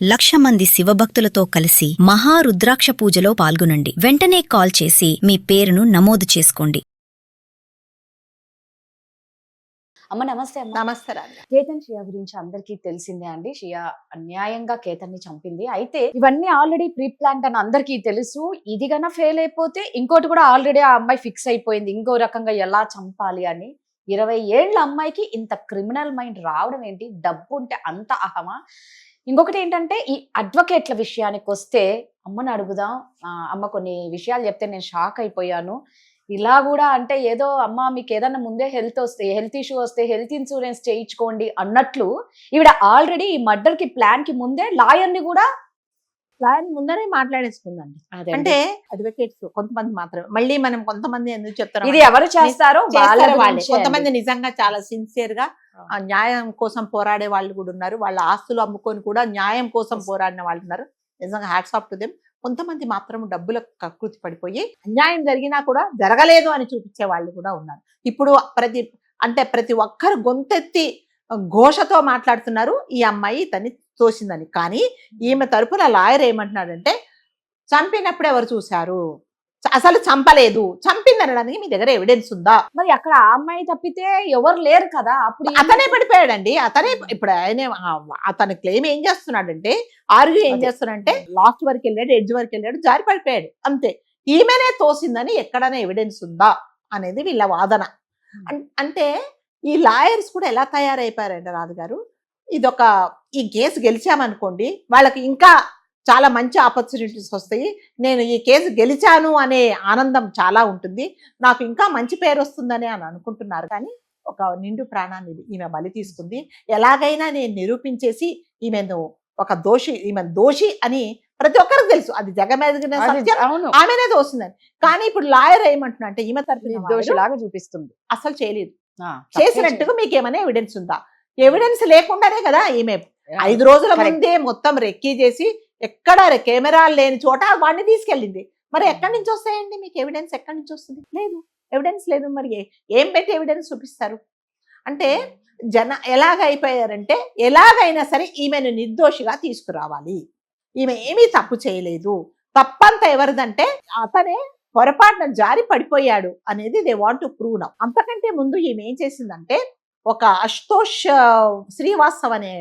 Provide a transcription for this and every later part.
1,00,000 మంది శివభక్తులతో కలిసి మహారుద్రాక్ష పూజలో పాల్గొనండి. వెంటనే కాల్ చేసి మీ పేరును నమోదు చేసుకోండి. అమ్మ నమస్తే అమ్మ. నమస్తే రాజా. కేతన్ షియా గురించి అందరికీ తెలిసిందే అండి. షియా అన్యాయంగా కేతన్ ని చంపింది. అయితే ఇవన్నీ ఆల్రెడీ ప్రీ ప్లాన్డ్ అని అందరికీ తెలుసు. ఇది గన ఫెయిల్ అయిపోతే ఇంకోటి కూడా ఆల్రెడీ ఆ అమ్మాయి ఫిక్స్ అయిపోయింది, ఇంకో రకంగా ఎలా చంపాలి అని. 20 ఏళ్ల అమ్మాయికి ఇంత క్రిమినల్ మైండ్ రావడం ఏంటి? డబ్బు ఉంటే అంత అహమా? ఇంకొకటి ఏంటంటే ఈ అడ్వకేట్ల విషయానికి వస్తే అమ్మని అడుగుదాం. అమ్మ కొన్ని విషయాలు చెప్తే నేను షాక్ అయిపోయాను. ఇలా కూడా అంటే ఏదో అమ్మ మీకు ఏదన్నా ముందే హెల్త్ ఇష్యూ వస్తే హెల్త్ ఇన్సూరెన్స్ చేయించుకోండి అన్నట్లు ఈవిడ ఆల్రెడీ ఈ మర్డర్ కి ప్లాన్ కి ముందే లాయర్ ని కూడా ముందరే మాట్లాడేసుకుందండి. అంటే అడ్వకేట్స్ కొంతమంది మాత్రమే, మళ్ళీ మనం కొంతమంది ఎందుకు చెప్తారు, ఇది ఎవరు చేస్తారో వాళ్ళే. కొంతమంది నిజంగా చాలా సిన్సియర్ గా న్యాయం కోసం పోరాడే వాళ్ళు కూడా ఉన్నారు. వాళ్ళ ఆస్తులు అమ్ముకొని కూడా న్యాయం కోసం పోరాడిన వాళ్ళు ఉన్నారు. నిజంగా హ్యాట్స్ ఆఫ్ టు దెమ్. కొంతమంది మాత్రం డబ్బుల కకృతి పడిపోయి అన్యాయం జరిగినా కూడా జరగలేదు అని చూపించే వాళ్ళు కూడా ఉన్నారు. ఇప్పుడు ప్రతి ఒక్కరు గొంతెత్తి ఘోషతో మాట్లాడుతున్నారు ఈ అమ్మాయి తన్ని తోసిందని. కానీ ఈమె తరపున లాయర్ ఏమంటున్నాడంటే చంపినప్పుడు ఎవరు చూశారు, అసలు చంపలేదు, చంపిందనడానికి మీ దగ్గర ఎవిడెన్స్ ఉందా? మరి అక్కడ ఆ అమ్మాయి తప్పితే ఎవరు లేరు కదా. అప్పుడు అతనే పడిపోయాడండి. అతనే ఇప్పుడు అతని క్లెయిమ్ ఏం చేస్తున్నాడంటే, ఆర్గ్యూ ఏం చేస్తున్నాడంటే లాస్ట్ వరకు వెళ్ళాడు, ఎడ్జ్ వరకు వెళ్ళాడు, జారి పడిపోయాడు అంతే. ఈమెనే తోసిందని ఎక్కడైనా ఎవిడెన్స్ ఉందా అనేది వీళ్ళ వాదన. అంటే ఈ లాయర్స్ కూడా ఎలా తయారైపోయారంటే రాజుగారు, ఈ కేసు గెలిచామనుకోండి వాళ్ళకి ఇంకా చాలా మంచి ఆపర్చునిటీస్ వస్తాయి, నేను ఈ కేసు గెలిచాను అనే ఆనందం చాలా ఉంటుంది, నాకు ఇంకా మంచి పేరు వస్తుందని అని అనుకుంటున్నారు. కానీ ఒక నిండు ప్రాణాన్ని ఈమె బలి తీసుకుంది. ఎలాగైనా నేను నిరూపించేసి ఈమెను ఈమె దోషి అని ప్రతి ఒక్కరికి తెలుసు, అది జగమెదిగిన సత్యం, ఆమెనే దోసిందని. కానీ ఇప్పుడు లాయర్ ఏమంటున్నా అంటే ఈమె తరపున దోషిలాగా చూపిస్తుంది, అసలు చేయలేదు, చేసినట్టుగా మీకు ఏమైనా ఎవిడెన్స్ ఉందా? ఎవిడెన్స్ లేకుండానే కదా ఈమె 5 రోజుల ముందే మొత్తం రెక్కీ చేసి ఎక్కడ కెమెరాలు లేని చోట వాడిని తీసుకెళ్ళింది. మరి ఎక్కడి నుంచి వస్తాయండి మీకు ఎవిడెన్స్? ఎక్కడి నుంచి వస్తుంది? లేదు, ఎవిడెన్స్ లేదు. మరి ఏం పెట్టి ఎవిడెన్స్ చూపిస్తారు? అంటే ఎలాగైపోయారంటే ఎలాగైనా సరే ఈమెను నిర్దోషిగా తీసుకురావాలి, ఈమె ఏమీ తప్పు చేయలేదు, తప్పంతా ఎవరిదంటే అతనే పొరపాటున జారి పడిపోయాడు అనేది they want to prove now. అంతకంటే ముందు ఈమె ఏం చేసిందంటే ఒక అశుతోష్ శ్రీవాస్తవ్ అనే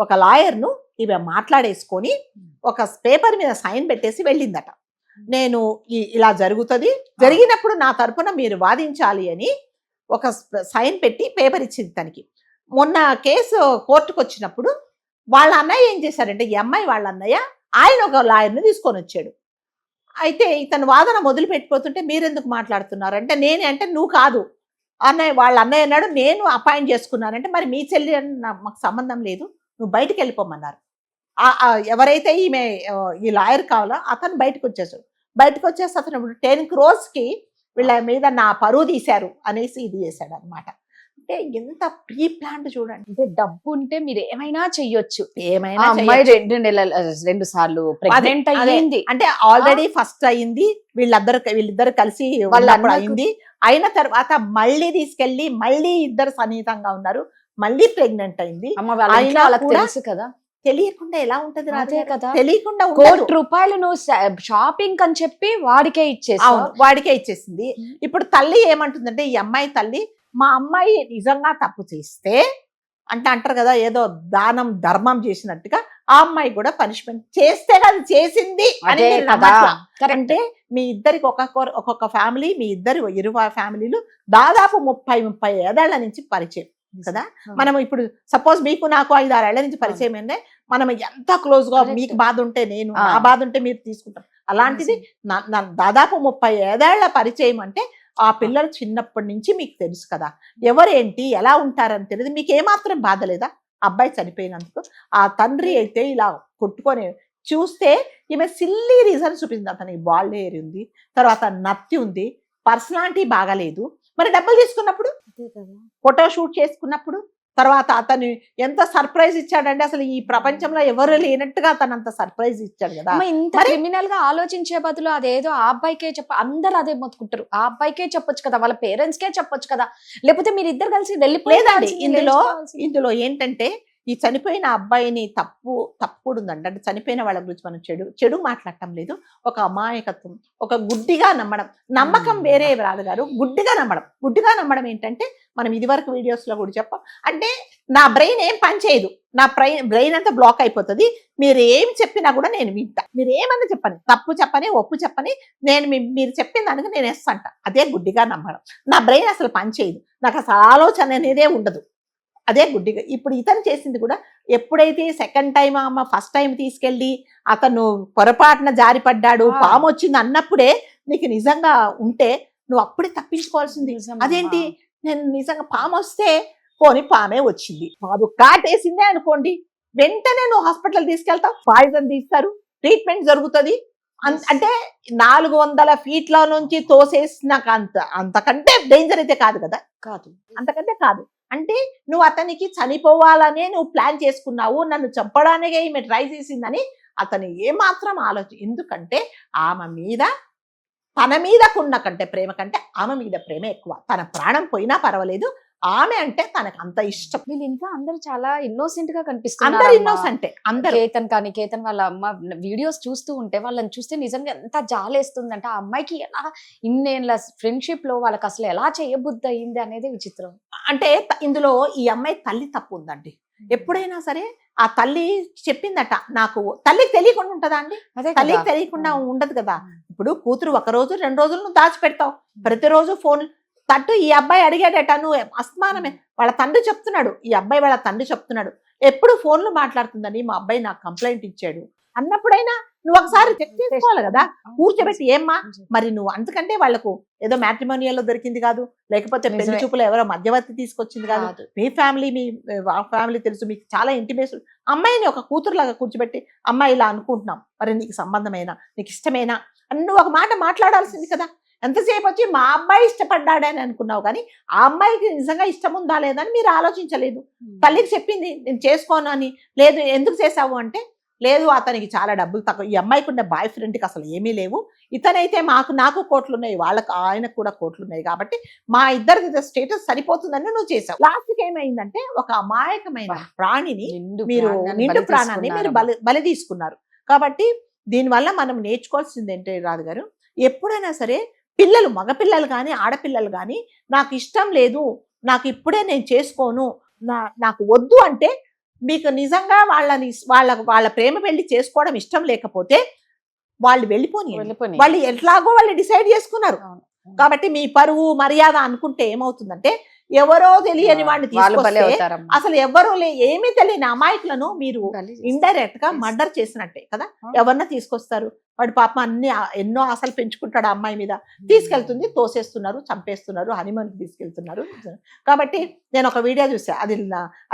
ఒక లాయర్ను ఈమె మాట్లాడేసుకొని ఒక పేపర్ మీద సైన్ పెట్టేసి వెళ్ళిందట. నేను ఇలా జరుగుతుంది, జరిగినప్పుడు నా తరపున మీరు వాదించాలి అని ఒక సైన్ పెట్టి పేపర్ ఇచ్చింది తనకి. మొన్న కేసు కోర్టుకు వచ్చినప్పుడు వాళ్ళ అన్నయ్య ఏం చేశారంటే, ఈ అమ్మాయి వాళ్ళ అన్నయ్య ఆయన ఒక లాయర్ని తీసుకొని వచ్చాడు. అయితే ఇతను వాదన మొదలు పెట్టిపోతుంటే మీరెందుకు మాట్లాడుతున్నారంటే, నేనే అంటే నువ్వు కాదు అన్నయ్య, వాళ్ళ అన్నయ్య అన్నాడు, నేను అపాయింట్ చేసుకున్నానంటే మరి మీ చెల్లి మాకు సంబంధం లేదు, నువ్వు బయటికి వెళ్ళిపోమన్నారు. ఎవరైతే ఈ లాయర్ కావాలో అతను బయటకు వచ్చేసాడు. బయటకు వచ్చేసి అతను 10 crores వీళ్ళ మీద నా పరువు తీశారు అనేసి ఇది చేశాడు అనమాట. అంటే ఎంత ప్రీ ప్లాన్ చూడండి. అంటే డబ్బు ఉంటే మీరు ఏమైనా చెయ్యొచ్చు, ఏమైనా. అమ్మాయి 2 సార్లు ప్రెగ్నెంట్ అయ్యింది, అంటే ఆల్రెడీ ఫస్ట్ అయింది, వీళ్ళిద్దరు కలిసి వాళ్ళప్పుడు అయింది. అయిన తర్వాత మళ్ళీ తీసుకెళ్లి మళ్ళీ ఇద్దరు సన్నిహితంగా ఉన్నారు, మళ్ళీ ప్రెగ్నెంట్ అయింది. అయినా తెలుసు కదా, తెలియకుండా ఎలా ఉంటది రాజే కదా, తెలియకుండా ₹1,00,000 నువ్వు షాపింగ్ అని చెప్పి వాడికే ఇచ్చేసింది. ఇప్పుడు తల్లి ఏమంటుందంటే, ఈ అమ్మాయి తల్లి, మా అమ్మాయి నిజంగా తప్పు చేస్తే అంటారు కదా ఏదో దానం ధర్మం చేసినట్టుగా ఆ అమ్మాయి కూడా పనిష్మెంట్ చేస్తే కదా చేసింది అని. అంటే మీ ఇద్దరికి ఒక్కొక్క ఫ్యామిలీ, మీ ఇరు ఫ్యామిలీలు దాదాపు 30 ఏళ్ల నుంచి పరిచయం కదా. మనం ఇప్పుడు సపోజ్ మీకు నాకు 5-6 ఏళ్ల నుంచి పరిచయం ఏంటే మనం ఎంత క్లోజ్ గా, మీకు బాధ ఉంటే నేను, నా బాధ ఉంటే మీరు తీసుకుంటాం. అలాంటిది దాదాపు 30 ఏళ్ల పరిచయం అంటే ఆ పిల్లలు చిన్నప్పటి నుంచి మీకు తెలుసు కదా, ఎవరేంటి ఎలా ఉంటారని తెలియదు. మీకు ఏమాత్రం బాధ లేదా అబ్బాయి చనిపోయినందుకు? ఆ తండ్రి అయితే ఇలా కొట్టుకొని చూస్తే ఈమె సిల్లీ రీజన్ చూపించింది. అతనికి బాల్డ్ హెయిర్ ఉంది, తర్వాత నత్తి ఉంది, పర్సనాలిటీ బాగాలేదు. మరి డబ్బులు తీసుకున్నప్పుడు, ఫోటో షూట్ చేసుకున్నప్పుడు, తర్వాత అతను ఎంత సర్ప్రైజ్ ఇచ్చాడంటే అసలు ఈ ప్రపంచంలో ఎవరు లేనట్టుగా అతను అంత సర్ప్రైజ్ ఇచ్చాడు కదా. ఇంత క్రిమినల్ గా ఆలోచించే బదులు అదేదో ఆ అబ్బాయికే అందరూ అదే మొత్తుకుంటారు, ఆ అబ్బాయికే చెప్పొచ్చు కదా, వాళ్ళ పేరెంట్స్ కే చెప్పొచ్చు కదా, లేకపోతే మీరు ఇద్దరు కలిసి వెళ్ళిపోలేదండి. ఇందులో ఏంటంటే ఈ చనిపోయిన అబ్బాయిని తప్పుడు ఉందండి. అంటే చనిపోయిన వాళ్ళ గురించి మనం చెడు మాట్లాడటం లేదు. ఒక అమాయకత్వం, ఒక గుడ్డిగా నమ్మకం వేరే రాదు గారు. గుడ్డిగా నమ్మడం ఏంటంటే మనం ఇదివరకు వీడియోస్ లో కూడా చెప్పాం. అంటే నా బ్రెయిన్ ఏం పని చేయదు, నా బ్రెయిన్ అంతా బ్లాక్ అయిపోతుంది. మీరు ఏం చెప్పినా కూడా నేను వింటా. మీరు ఏమన్నా చెప్పని, తప్పు చెప్పని, ఒప్పు చెప్పని, నేను మీరు చెప్పిన దానికి నేను వేస్తాంట. అదే గుడ్డిగా నమ్మడం. నా బ్రెయిన్ అసలు పని చేయదు, నాకు అసలు ఆలోచన అనేదే ఉండదు. అదే గుడ్డిగా. ఇప్పుడు ఇతను చేసింది కూడా ఎప్పుడైతే సెకండ్ టైం అమ్మ ఫస్ట్ టైం తీసుకెళ్ళి అతను పొరపాటున జారిపడ్డాడు, పాము వచ్చింది అన్నప్పుడే నీకు నిజంగా ఉంటే నువ్వు అప్పుడే తప్పించుకోవాల్సింది. అదేంటి, నేను నిజంగా పాము వస్తే పోనీ పామే వచ్చింది, పాము కాటేసిందే అనుకోండి, వెంటనే నువ్వు హాస్పిటల్ తీసుకెళ్తావు, పాయిజన్ తీస్తారు, ట్రీట్మెంట్ జరుగుతుంది. అంటే 400 ఫీట్ల నుంచి తోసేసినాక అంతకంటే డేంజర్ అయితే కాదు కదా, అంతకంటే కాదు. అంటే నువ్వు అతనికి చనిపోవాలనే నువ్వు ప్లాన్ చేసుకున్నావు, నన్ను చంపడానికే ఈమె ట్రై చేసిందని అతను ఏమాత్రం ఎందుకంటే ఆమె మీద, తన మీదకున్న కంటే ప్రేమ కంటే ఆమె మీద ప్రేమ ఎక్కువ. తన ప్రాణం పోయినా పర్వాలేదు, ఆమె అంటే తనకు అంత ఇష్టం. వీళ్ళు ఇంకా అందరూ చాలా ఇన్నోసెంట్ గా అందరు కనిపిస్తున్నారు. ఇన్నోసెంట్. అందరూ కేతన్ వాళ్ళ అమ్మ వీడియోస్ చూస్తూ ఉంటే వాళ్ళని చూస్తే నిజంగా ఎంత జాలేస్తుంది అంటే, ఆ అమ్మాయికి ఎలా ఇన్నేళ్ళ ఫ్రెండ్షిప్ లో వాళ్ళకి అసలు ఎలా చేయబుద్ధి అయింది అనేది విచిత్రం. అంటే ఇందులో ఈ అమ్మాయి తల్లి తప్పు ఉందండి. ఎప్పుడైనా సరే ఆ తల్లి చెప్పిందట, నాకు తల్లికి తెలియకుండా ఉంటదా అండి? తల్లికి తెలియకుండా ఉండదు కదా. ఇప్పుడు కూతురు 1 రోజు 2 రోజులు నువ్వు దాచిపెడతావు, ప్రతిరోజు ఫోన్ తట్టు. ఈ అబ్బాయి అడిగాడట, నువ్వు అస్మానమే. వాళ్ళ తండ్రి చెప్తున్నాడు, ఈ అబ్బాయి వాళ్ళ తండ్రి చెప్తున్నాడు, ఎప్పుడు ఫోన్లు మాట్లాడుతుందని మా అబ్బాయి నాకు కంప్లైంట్ ఇచ్చాడు అన్నప్పుడైనా నువ్వు ఒకసారి చెక్ చేసుకోవాలి కదా, కూర్చోబెట్టి. ఏమ్మా మరి నువ్వు అందుకంటే వాళ్లకు ఏదో మ్యాట్రిమోనియల్లో దొరికింది కాదు, లేకపోతే పెళ్లి చూపులో ఎవరో మధ్యవర్తి తీసుకొచ్చింది కాదు. మీ ఫ్యామిలీ తెలుసు, మీకు చాలా ఇంటిమేషన్. అమ్మాయిని ఒక కూతురులాగా కూర్చోబెట్టి, అమ్మాయి ఇలా అనుకుంటున్నాం, మరి నీకు సంబంధమేనా, నీకు ఇష్టమేనా అని నువ్వు ఒక మాట మాట్లాడాల్సింది కదా. ఎంతసేపు వచ్చి మా అబ్బాయి ఇష్టపడ్డాడని అనుకున్నావు, కానీ ఆ అమ్మాయికి నిజంగా ఇష్టం ఉందా లేదా అని మీరు ఆలోచించలేదు. తల్లికి చెప్పింది నేను చేసుకోను అని, లేదు ఎందుకు చేసావు అంటే, లేదు అతనికి చాలా డబ్బులు తక్కువ, ఈ అమ్మాయికి ఉన్న బాయ్ ఫ్రెండ్కి అసలు ఏమీ లేవు, ఇతనైతే నాకు కోట్లు ఉన్నాయి, వాళ్ళకు ఆయనకు కూడా కోట్లు ఉన్నాయి, కాబట్టి మా ఇద్దరికి స్టేటస్ సరిపోతుందని నువ్వు చేసావు. లాస్ట్కి ఏమైందంటే ఒక అమాయకమైన ప్రాణిని మీరు, నిండు ప్రాణాన్ని మీరు బలి తీసుకున్నారు. కాబట్టి దీనివల్ల మనం నేర్చుకోవాల్సింది ఏంటంటే రాజు గారు, ఎప్పుడైనా సరే పిల్లలు, మగపిల్లలు కానీ ఆడపిల్లలు కానీ, నాకు ఇష్టం లేదు, నాకు ఇప్పుడే నేను చేసుకోను, నాకు వద్దు అంటే, మీకు నిజంగా వాళ్ళ ప్రేమ పెళ్లి చేసుకోవడం ఇష్టం లేకపోతే వాళ్ళు వెళ్ళిపోని, వాళ్ళు ఎట్లాగో వాళ్ళు డిసైడ్ చేసుకున్నారు. కాబట్టి మీ పరువు మర్యాద అనుకుంటే ఏమవుతుందంటే, ఎవరో తెలియని వాడిని తీసుకొస్తే, అసలు ఎవరో ఏమీ తెలియని అమాయకులను మీరు ఇండైరెక్ట్ గా మర్డర్ చేసినట్టే కదా. ఎవరన్నా తీసుకొస్తారు, వాడు పాపం ఎన్నో ఆశలు పెంచుకుంటాడు ఆ అమ్మాయి మీద, తీసుకెళ్తుంది, తోసేస్తున్నారు, చంపేస్తున్నారు, హనీమూన్ కి తీసుకెళ్తున్నారు. కాబట్టి నేను ఒక వీడియో చూసా,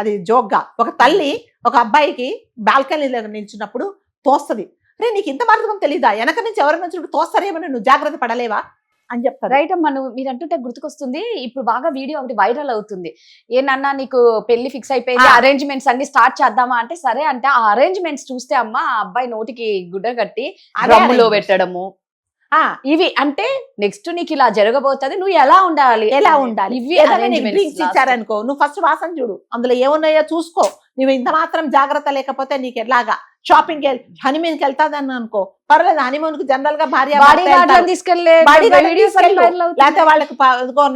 అది జోక్గా, ఒక తల్లి ఒక అబ్బాయికి బాల్కనీలో నిల్చున్నప్పుడు తోస్తుంది. రే నీకు ఇంత మార్గం తెలీదా, వెనక నుంచి ఎవరైనా వచ్చినప్పుడు తోస్తారేమని నువ్వు జాగ్రత్త పడలేవా అని చెప్తారు. రైట్ అమ్మా, మీరు అంటుంటే గుర్తుకొస్తుంది, ఇప్పుడు బాగా వీడియో ఒకటి వైరల్ అవుతుంది. ఏనన్నా నీకు పెళ్లి ఫిక్స్ అయిపోయింది, అరేంజ్మెంట్స్ అన్ని స్టార్ట్ చేద్దామా అంటే, సరే అంటే ఆ అరేంజ్మెంట్స్ చూస్తే అమ్మా ఆ అబ్బాయి నోటికి గుడ్డ కట్టి డ్రమ్ములో పెట్టడము, ఇవి అంటే నెక్స్ట్ నీకు ఇలా జరగబోతుంది, నువ్వు ఎలా ఉండాలి ఇవి డ్రింక్స్ ఇచ్చారనుకో, నువ్వు ఫస్ట్ వాసన చూడు, అందులో ఏమున్నాయో చూసుకో. నువ్వు ఇంత మాత్రం జాగ్రత్త లేకపోతే నీకు ఎలాగా షాపింగ్ హనీమూన్ కి వెళ్తాదని అనుకో, పర్లేదు, హనీమూన్ కి జనరల్ గా భార్య తీసుకెళ్లే, లేకపోతే వాళ్ళకి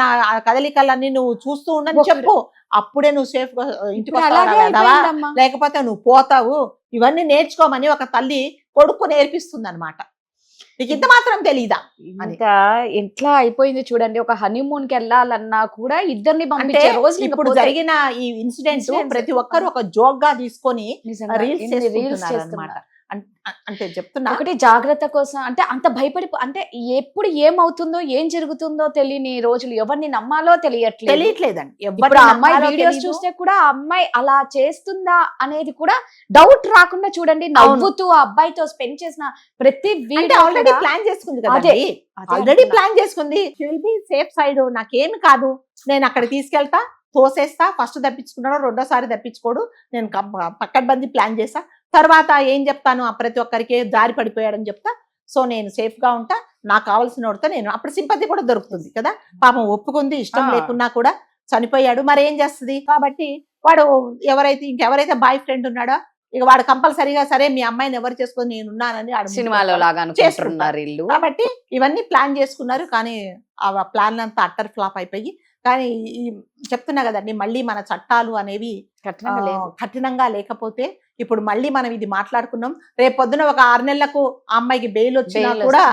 నా కదలికలన్నీ నువ్వు చూస్తూ ఉండని చెప్పు, అప్పుడే నువ్వు సేఫ్ గా ఇంటికి వస్తావా, లేకపోతే నువ్వు పోతావు. ఇవన్నీ నేర్చుకోమని ఒక తల్లి కొడుకు నేర్పిస్తుంది అనమాట. నీకు ఇంత మాత్రం తెలీదా అంతా ఎట్లా అయిపోయింది చూడండి. ఒక హనీమూన్ కి వెళ్ళాలన్నా కూడా ఇద్దరిని పంపించే రోజు. ఇప్పుడు జరిగిన ఈ ఇన్సిడెంట్స్ ప్రతి ఒక్కరు ఒక జోక్ గా తీసుకొని రీల్స్ చేస్తున్నారు. అంటే చెప్తున్నా, ఒకటి జాగ్రత్త కోసం, అంటే అంత భయపడి, అంటే ఎప్పుడు ఏమవుతుందో ఏం జరుగుతుందో తెలియని రోజులు, ఎవరిని నమ్మాలో తెలియట్లేదండి. ఇప్పుడు అమ్మాయి వీడియోస్ చూస్తే కూడా ఆ అమ్మాయి అలా చేస్తుందా అనేది కూడా డౌట్ రాకుండా చూడండి, నవ్వుతూ ఆ అబ్బాయితో స్పెండ్ చేసిన ప్రతి వీడియో ఆల్రెడీ ప్లాన్ చేసుకుంది కదా, ఆల్రెడీ ప్లాన్ చేసుకుంది. విల్ బి సేఫ్ సైడ్, నాకేమి కాదు, నేను అక్కడ తీసుకెళ్తా, తోసేస్తా, ఫస్ట్ తప్పించుకున్నాడు, రెండోసారి తప్పించుకోడు, నేను పక్కడ్బందీ ప్లాన్ చేస్తా, తర్వాత ఏం చెప్తాను, ప్రతి ఒక్కరికి జారి పడిపోయాడని చెప్తా, సో నేను సేఫ్ గా ఉంటా, నాకు కావాల్సిన వాడితో నేను, అప్పుడు సింపతి కూడా దొరుకుతుంది కదా. పాపం ఒప్పుకుంది, ఇష్టం లేకున్నా కూడా చనిపోయాడు, మరి ఏం చేస్తుంది. కాబట్టి వాడు ఇంకెవరైతే బాయ్ ఫ్రెండ్ ఉన్నాడో ఇక వాడు కంపల్సరీగా సరే మీ అమ్మాయిని ఎవరు చేసుకొని నేనున్నానని ఆడు సినిమాలో లాగా అనుకుంటున్నారు ఇల్లు. కాబట్టి ఇవన్నీ ప్లాన్ చేసుకున్నారు, కానీ ఆ ప్లాన్ అంతా అట్టర్ ఫ్లాప్ అయిపోయి. కానీ ఈ చెప్తున్నా కదండి, మళ్ళీ మన చట్టాలు అనేవి కఠినంగా లేకపోతే ఇప్పుడు మళ్ళీ మనం ఇది మాట్లాడుకున్నాం, రేపు పొద్దున ఒక 6 నెలలకు ఆ అమ్మాయికి బెయిల్ వచ్చినా కూడా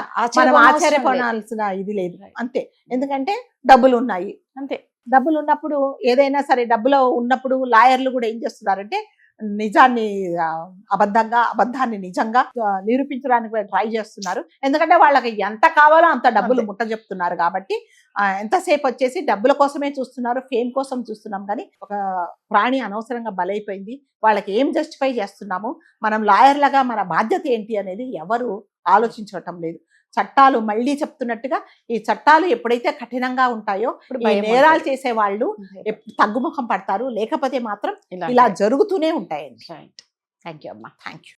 మనం ఆశ్చర్యపోవాల్సిన ఇది లేదు. అంతే, ఎందుకంటే డబ్బులు ఉన్నాయి. అంతే, డబ్బులు ఉన్నప్పుడు ఏదైనా సరే, డబ్బులో ఉన్నప్పుడు లాయర్లు కూడా ఏం చేస్తున్నారంటే నిజాన్ని అబద్ధాన్ని నిజంగా నిరూపించడానికి ట్రై చేస్తున్నారు. ఎందుకంటే వాళ్ళకి ఎంత కావాలో అంత డబ్బులు ముట్ట చెప్తున్నారు కాబట్టి ఎంతసేపు వచ్చేసి డబ్బుల కోసమే చూస్తున్నారు, ఫేమ్ కోసం చూస్తున్నాం. కానీ ఒక ప్రాణి అనవసరంగా బలైపోయింది. వాళ్ళకి ఏం జస్టిఫై చేస్తున్నాము, మనం లాయర్లుగా మన బాధ్యత ఏంటి అనేది ఎవరు ఆలోచించటం లేదు. చట్టాలు మళ్ళీ చెప్తున్నట్టుగా ఈ చట్టాలు ఎప్పుడైతే కఠినంగా ఉంటాయో ఈ నేరాలు చేసే వాళ్ళు తగ్గుముఖం పడతారు, లేకపోతే మాత్రం ఇలా జరుగుతూనే ఉంటాయండి. థ్యాంక్ యూ అమ్మా. Thank you.